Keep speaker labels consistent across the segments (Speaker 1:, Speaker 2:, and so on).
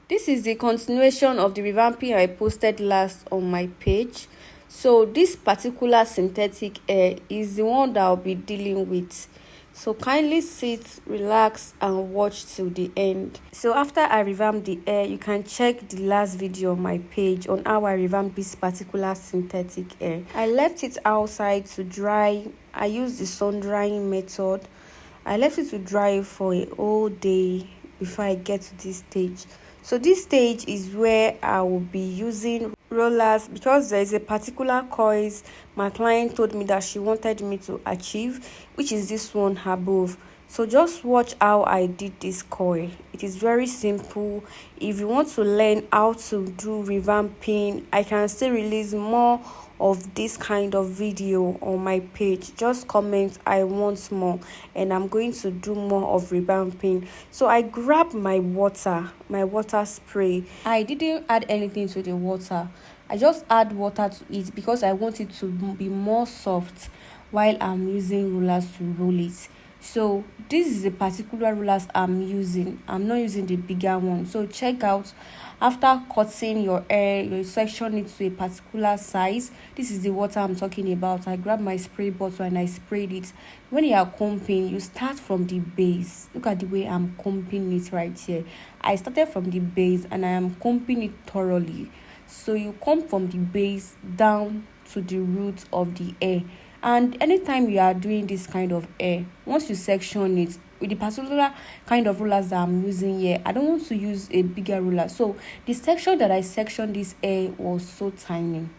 Speaker 1: This is the continuation of the revamping I posted last on my page. So this particular synthetic hair is the one that I'll be dealing with. So kindly sit, relax and watch till the end. So after I revamp the hair, you can check the last video on my page on how I revamped this particular synthetic hair. I left it outside to dry. I used the sun drying method. I left it to dry for a whole day before I get to this stage. So this stage is where I will be using rollers because there is a particular coils my client told me that she wanted me to achieve, which is this one above. So just watch how I did this coil. It is very simple. If you want to learn how to do revamping, I can still release more of this kind of video on my page. Just comment I want more and I'm going to do more of revamping. So I grabbed my water spray. I didn't add anything to the water. I just add water to it because I want it to be more soft while I'm using rollers to roll it. So this is the particular rollers I'm using. I'm not using the bigger one. So check out, after cutting your hair, you section it to a particular size. This is the water I'm talking about. I grabbed my spray bottle and I sprayed it. When you are combing, you start from the base. Look at the way I'm combing it right here. I started from the base and I am combing it thoroughly. So you comb from the base down to the root of the hair. And anytime you are doing this kind of hair, once you section it with the particular kind of rollers that I'm using here, I don't want to use a bigger roller. So the section that I sectioned this hair was so tiny.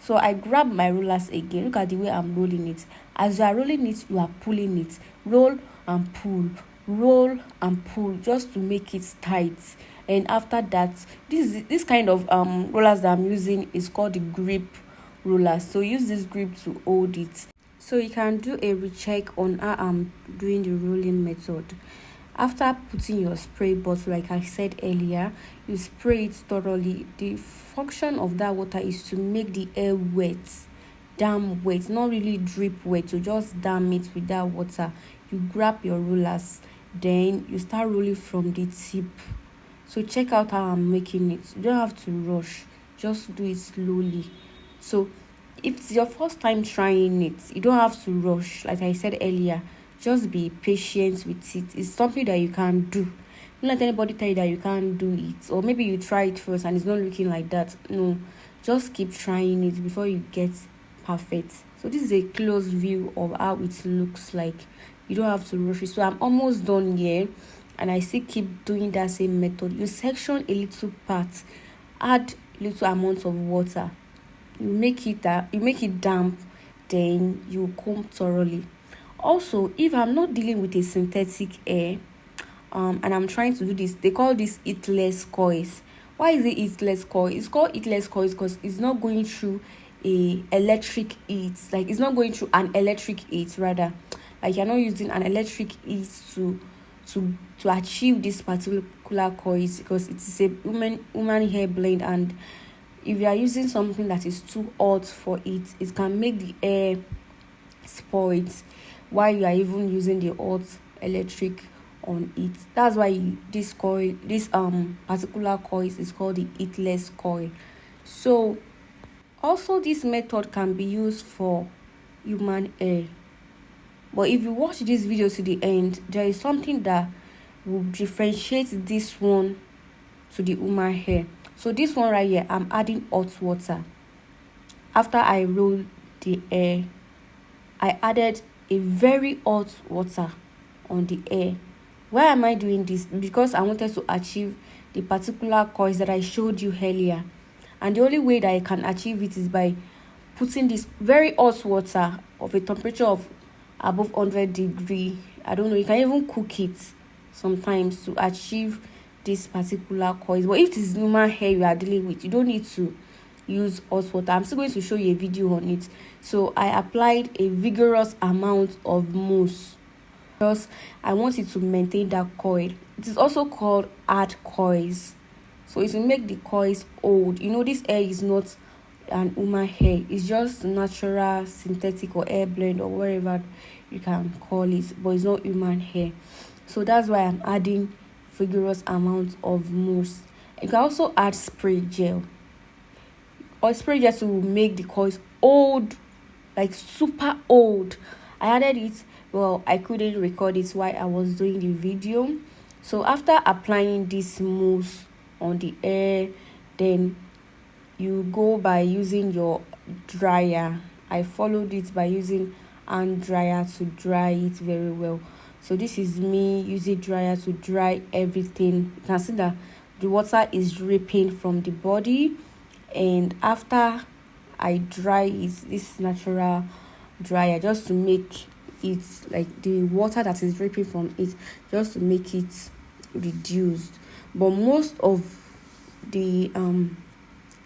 Speaker 1: So I grab my rollers again. Look at the way I'm rolling it. As you are rolling it, you are pulling it. Roll and pull just to make it tight. And after that, this kind of rollers that I'm using is called the grip roller. So use this grip to hold it. So you can do a recheck on how I'm doing the rolling method. After putting your spray bottle, like I said earlier, you spray it thoroughly. The function of that water is to make the hair wet, damn wet, not really drip wet. So just damn it with that water. You grab your rollers, then you start rolling from the tip. So check out how I'm making it. You don't have to rush, just do it slowly. So if it's your first time trying it, you don't have to rush. Like I said earlier, just be patient with it. It's something that you can do. Don't let anybody tell you that you can't do it, or maybe you try it first and it's not looking like that. No, just keep trying it before you get perfect. So this is a close view of how it looks like. You don't have to rush it. So I'm almost done here and I still keep doing that same method. You section a little part, add little amounts of water, you make it damp, then you comb thoroughly. Also, if I'm not dealing with a synthetic hair and I'm trying to do this, they call this heatless coils. Why is it heatless coil? It's called heatless coils because it's not going through a electric heat. Like it's not going through an electric heat, rather. Like you're not using an electric heat to achieve this particular coils, because it is a woman hair blend, and if you are using something that is too hot for it, it can make the hair spoiled while you are even using the hot electric on it. That's why this particular coil is called the heatless coil. So also this method can be used for human hair. But if you watch this video to the end, there is something that will differentiate this one to the human hair. So this one right here, I'm adding hot water. After I roll the hair, I added a very hot water on the hair. Why am I doing this? Because I wanted to achieve the particular coils that I showed you earlier. And the only way that I can achieve it is by putting this very hot water of a temperature of above 100 degree. I don't know, you can even cook it sometimes to achieve this particular coils. But if it is human hair you are dealing with, you don't need to use hot water. I'm still going to show you a video on it. So I applied a vigorous amount of mousse because I want it to maintain that coil. It is also called hard coils. So it will make the coils old. You know, this hair is not an human hair, it's just natural synthetic or hair blend or whatever you can call it, but it's not human hair. So that's why I'm adding vigorous amounts of mousse. You can also add spray gel, or spray gel to make the coils old, like super old. I added it, well, I couldn't record it while I was doing the video. So after applying this mousse on the hair, then you go by using your dryer. I followed it by using hand dryer to dry it very well. So this is me using dryer to dry everything. You can see that the water is dripping from the body, and after I dry it, this natural dryer, just to make it like the water that is dripping from it, just to make it reduced. But most of the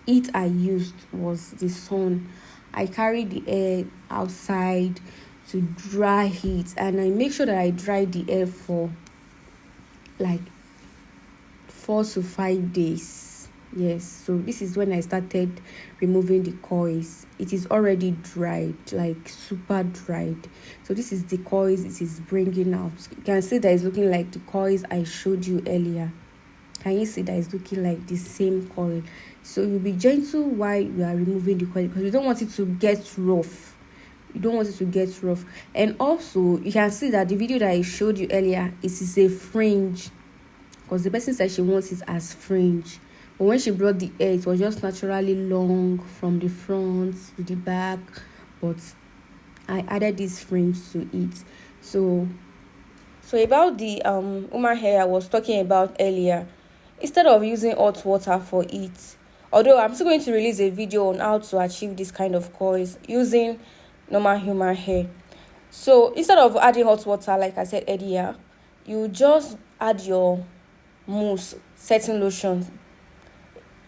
Speaker 1: heat I used was the sun. I carried the hair outside to dry it, and I make sure that I dry the hair for like 4 to 5 days. Yes, so this is when I started removing the coils. It is already dried, like super dried. So this is the coils it is bringing out. You can see that it's looking like the coils I showed you earlier. Can you see that it's looking like the same coil? So you'll be gentle while you are removing the coil, because you don't want it to get rough. And also you can see that the video that I showed you earlier, it is a fringe, because the person said she wants it as fringe. But when she brought the hair, it was just naturally long from the front to the back, but I added this fringe to it. So about the human hair I was talking about earlier, instead of using hot water for it, although I'm still going to release a video on how to achieve this kind of coils using normal human hair. So instead of adding hot water, like I said earlier, you just add your mousse, setting lotion,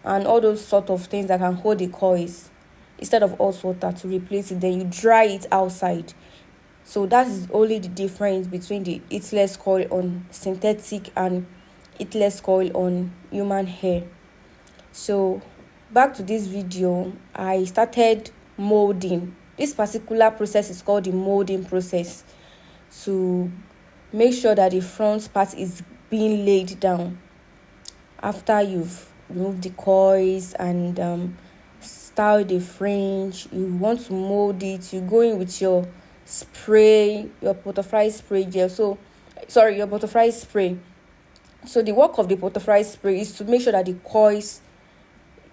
Speaker 1: and all those sort of things that can hold the coils instead of hot water to replace it. Then you dry it outside. So that is only the difference between the heatless coil on synthetic and heatless coil on human hair. So back to this video, I started molding. This particular process is called the molding process, to make sure that the front part is being laid down after you've removed the coils and style the fringe. You want to mold it, you go in with your spray, your butterfly spray gel. Your butterfly spray. So the work of the butterfly spray is to make sure that the coils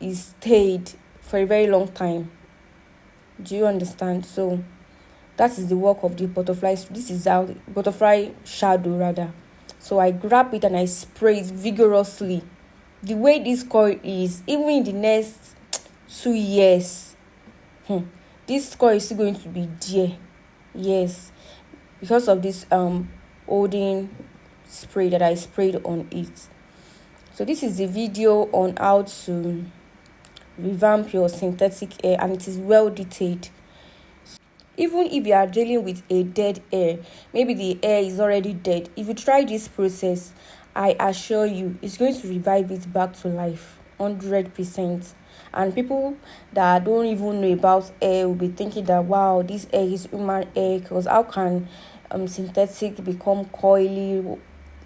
Speaker 1: is stayed for a very long time. Do you understand? So that is the work of the butterfly. This is our butterfly shadow rather. So I grab it and I spray it vigorously. The way this coil is, even in the next 2 years, this coil is still going to be there. Yes, because of this holding spray that I sprayed on it. So this is the video on how to revamp your synthetic hair, and it is well detailed. Even if you are dealing with a dead hair, maybe the hair is already dead, if you try this process, I assure you it's going to revive it back to life 100%. And people that don't even know about hair will be thinking that, wow, this hair is human hair, because how can synthetic become coily,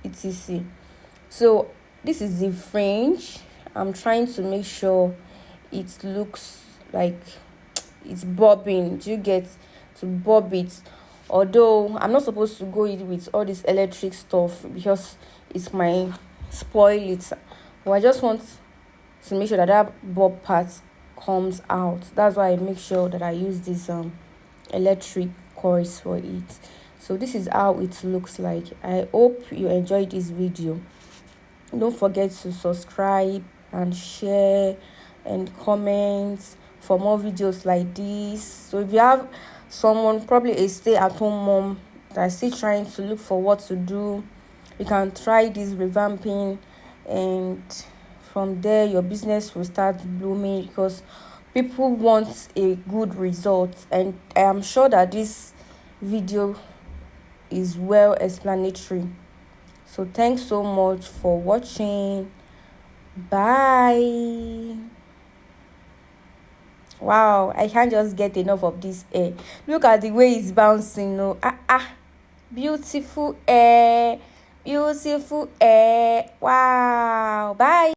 Speaker 1: etc. So this is the fringe. I'm trying to make sure it looks like it's bobbing. Do you get to bob it? Although I'm not supposed to go in with all this electric stuff because it might spoil it, but I just want to make sure that bob part comes out. That's why I make sure that I use this electric coils for it. So this is how it looks like. I hope you enjoyed this video. Don't forget to subscribe and share and comment for more videos like this. So if you have someone, probably a stay-at-home mom that's still trying to look for what to do, you can try this revamping, and from there your business will start blooming, because people want a good result. And I am sure that this video is well explanatory. So thanks so much for watching. Bye. Wow, I can't just get enough of this hair. Look at the way it's bouncing. No, beautiful hair, beautiful hair. Wow. Bye.